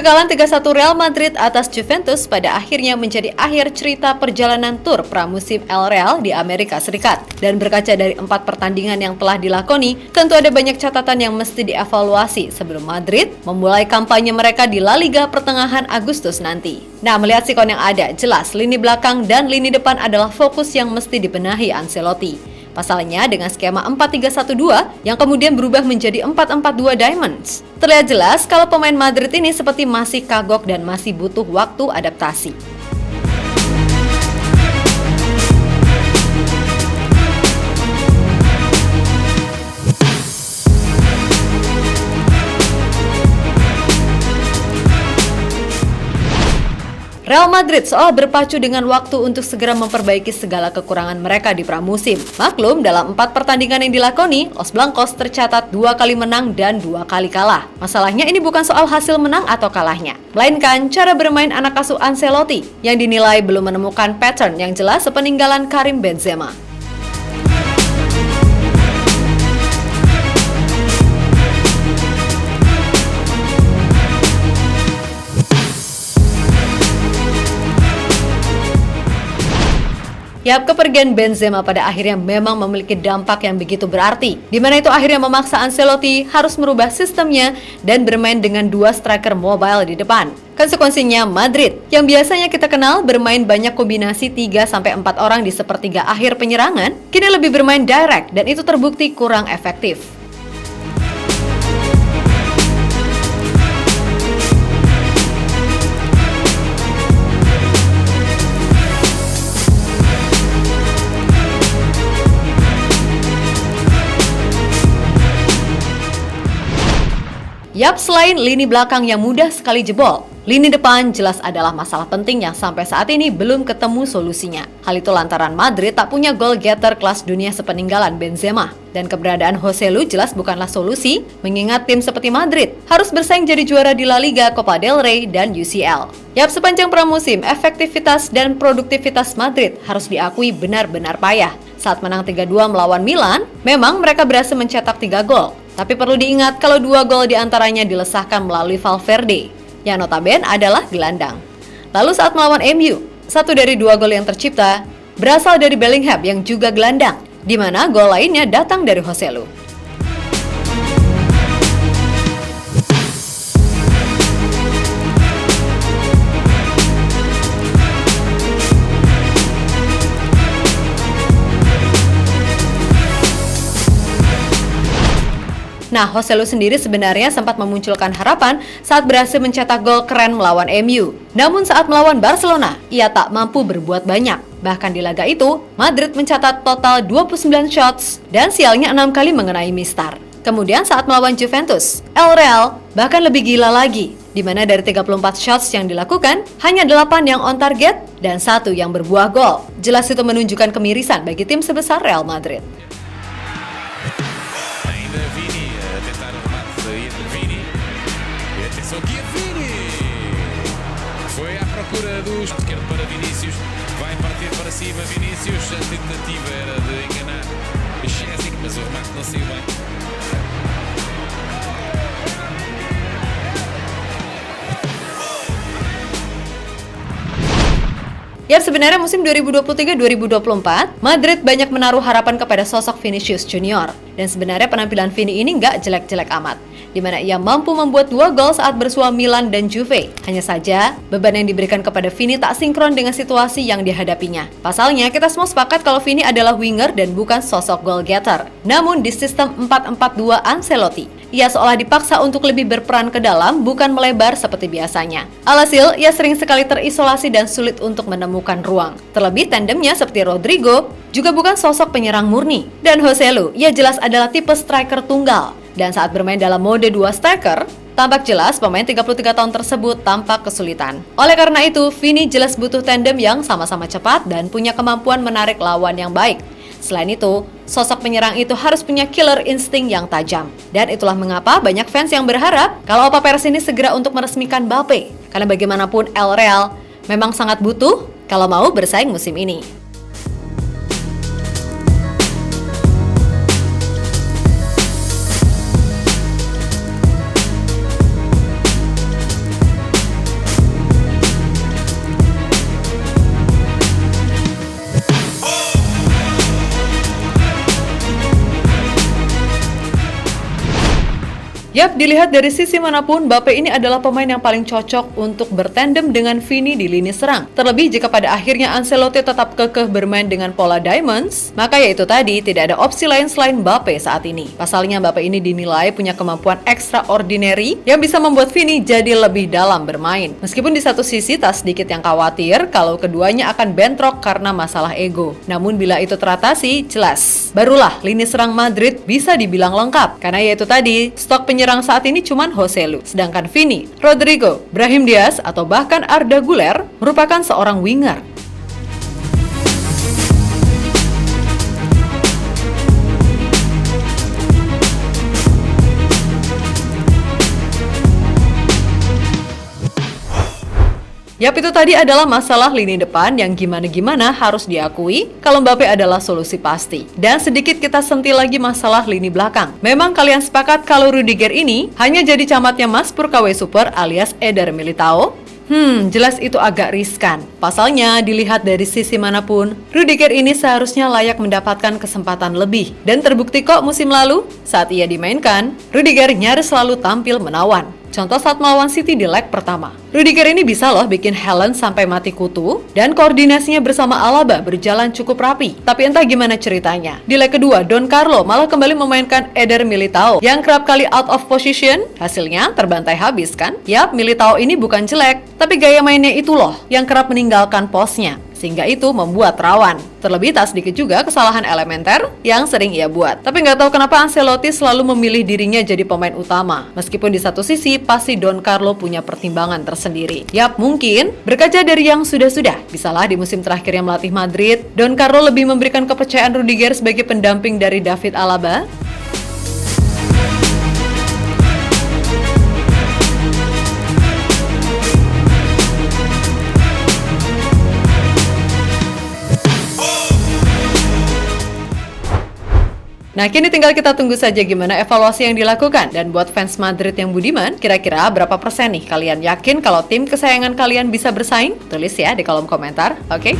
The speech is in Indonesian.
Kekalahan 3-1 Real Madrid atas Juventus pada akhirnya menjadi akhir cerita perjalanan tur pramusim El Real di Amerika Serikat. Dan berkaca dari 4 pertandingan yang telah dilakoni, tentu ada banyak catatan yang mesti dievaluasi sebelum Madrid memulai kampanye mereka di La Liga pertengahan Agustus nanti. Nah, melihat sikon yang ada, jelas lini belakang dan lini depan adalah fokus yang mesti dibenahi Ancelotti. Pasalnya dengan skema 4-3-1-2 yang kemudian berubah menjadi 4-4-2 Diamonds. Terlihat jelas kalau pemain Madrid ini seperti masih kagok dan masih butuh waktu adaptasi. Real Madrid seolah berpacu dengan waktu untuk segera memperbaiki segala kekurangan mereka di pramusim. Maklum, dalam 4 pertandingan yang dilakoni, Los Blancos tercatat 2 kali menang dan 2 kali kalah. Masalahnya ini bukan soal hasil menang atau kalahnya, melainkan cara bermain anak asuh Ancelotti yang dinilai belum menemukan pattern yang jelas sepeninggalan Karim Benzema. Yap, kepergian Benzema pada akhirnya memang memiliki dampak yang begitu berarti, di mana itu akhirnya memaksa Ancelotti harus merubah sistemnya dan bermain dengan 2 striker mobile di depan. Konsekuensinya Madrid, yang biasanya kita kenal bermain banyak kombinasi 3-4 orang di sepertiga akhir penyerangan, kini lebih bermain direct dan itu terbukti kurang efektif. Yap, selain lini belakang yang mudah sekali jebol, lini depan jelas adalah masalah penting yang sampai saat ini belum ketemu solusinya. Hal itu lantaran Madrid tak punya goal getter kelas dunia sepeninggalan Benzema. Dan keberadaan Joselu jelas bukanlah solusi, mengingat tim seperti Madrid harus bersaing jadi juara di La Liga, Copa del Rey, dan UCL. Yap, sepanjang pramusim, efektivitas dan produktivitas Madrid harus diakui benar-benar payah. Saat menang 3-2 melawan Milan, memang mereka berhasil mencetak 3 gol. Tapi perlu diingat kalau 2 gol diantaranya dilesahkan melalui Valverde, yang notabene adalah gelandang. Lalu saat melawan MU, 1 dari 2 gol yang tercipta berasal dari Bellingham yang juga gelandang, di mana gol lainnya datang dari Joselu. Nah, Joselu sendiri sebenarnya sempat memunculkan harapan saat berhasil mencetak gol keren melawan MU. Namun saat melawan Barcelona, ia tak mampu berbuat banyak. Bahkan di laga itu, Madrid mencatat total 29 shots dan sialnya 6 kali mengenai mistar. Kemudian saat melawan Juventus, El Real bahkan lebih gila lagi, di mana dari 34 shots yang dilakukan, hanya 8 yang on target dan 1 yang berbuah gol. Jelas itu menunjukkan kemirisan bagi tim sebesar Real Madrid. Aqui é Vini, foi à procura do esquerdo para Vinícius, vai partir para cima Vinícius, a tentativa era de enganar Szczesny, mas o remate não saiu bem. Ya, sebenarnya musim 2023-2024, Madrid banyak menaruh harapan kepada sosok Vinicius Junior. Dan sebenarnya penampilan Vini ini nggak jelek-jelek amat, di mana ia mampu membuat 2 gol saat bersua Milan dan Juve. Hanya saja, beban yang diberikan kepada Vini tak sinkron dengan situasi yang dihadapinya. Pasalnya, kita semua sepakat kalau Vini adalah winger dan bukan sosok goal getter. Namun di sistem 4-4-2 Ancelotti, ia seolah dipaksa untuk lebih berperan ke dalam, bukan melebar seperti biasanya. Alhasil, ia sering sekali terisolasi dan sulit untuk menemukan ruang. Terlebih tandemnya seperti Rodrigo, juga bukan sosok penyerang murni. Dan Joselu, ia jelas adalah tipe striker tunggal. Dan saat bermain dalam mode 2 striker, tampak jelas pemain 33 tahun tersebut tampak kesulitan. Oleh karena itu, Vini jelas butuh tandem yang sama-sama cepat dan punya kemampuan menarik lawan yang baik. Selain itu, sosok penyerang itu harus punya killer insting yang tajam. Dan itulah mengapa banyak fans yang berharap kalau Opa Perez ini segera untuk meresmikan Mbappe. Karena bagaimanapun El Real memang sangat butuh kalau mau bersaing musim ini. Yap, dilihat dari sisi manapun, Mbappe ini adalah pemain yang paling cocok untuk bertandem dengan Vini di lini serang. Terlebih jika pada akhirnya Ancelotti tetap kekeh bermain dengan pola Diamonds, maka yaitu tadi tidak ada opsi lain selain Mbappe saat ini. Pasalnya Mbappe ini dinilai punya kemampuan extraordinary yang bisa membuat Vini jadi lebih dalam bermain. Meskipun di satu sisi tak sedikit yang khawatir kalau keduanya akan bentrok karena masalah ego. Namun bila itu teratasi, jelas barulah lini serang Madrid bisa dibilang lengkap. Karena yaitu tadi, stok penyerang saat ini cuman Joselu, sedangkan Vini, Rodrigo, Brahim Diaz, atau bahkan Arda Güler merupakan seorang winger. Yap, itu tadi adalah masalah lini depan yang gimana-gimana harus diakui kalau Mbappe adalah solusi pasti. Dan sedikit kita sentil lagi masalah lini belakang. Memang kalian sepakat kalau Rudiger ini hanya jadi camatnya Mas Pur KW Super alias Eder Militao? Jelas itu agak riskan. Pasalnya, dilihat dari sisi manapun, Rudiger ini seharusnya layak mendapatkan kesempatan lebih. Dan terbukti kok musim lalu, saat ia dimainkan, Rudiger nyaris selalu tampil menawan. Contoh saat melawan City di leg pertama. Rudiger ini bisa loh bikin Haaland sampai mati kutu, dan koordinasinya bersama Alaba berjalan cukup rapi. Tapi entah gimana ceritanya, di leg kedua Don Carlo malah kembali memainkan Eder Militao yang kerap kali out of position, hasilnya terbantai habis kan? Yap, Militao ini bukan jelek, tapi gaya mainnya itu loh yang kerap meninggalkan posnya. Sehingga itu membuat rawan. Terlebih tak sedikit juga kesalahan elementer yang sering ia buat. Tapi nggak tahu kenapa Ancelotti selalu memilih dirinya jadi pemain utama. Meskipun di satu sisi pasti Don Carlo punya pertimbangan tersendiri. Yap, mungkin berkaca dari yang sudah-sudah, bisalah di musim terakhirnya melatih Madrid, Don Carlo lebih memberikan kepercayaan Rudiger sebagai pendamping dari David Alaba. Nah, kini tinggal kita tunggu saja gimana evaluasi yang dilakukan. Dan buat fans Madrid yang budiman, kira-kira berapa persen nih kalian yakin kalau tim kesayangan kalian bisa bersaing? Tulis ya di kolom komentar, oke?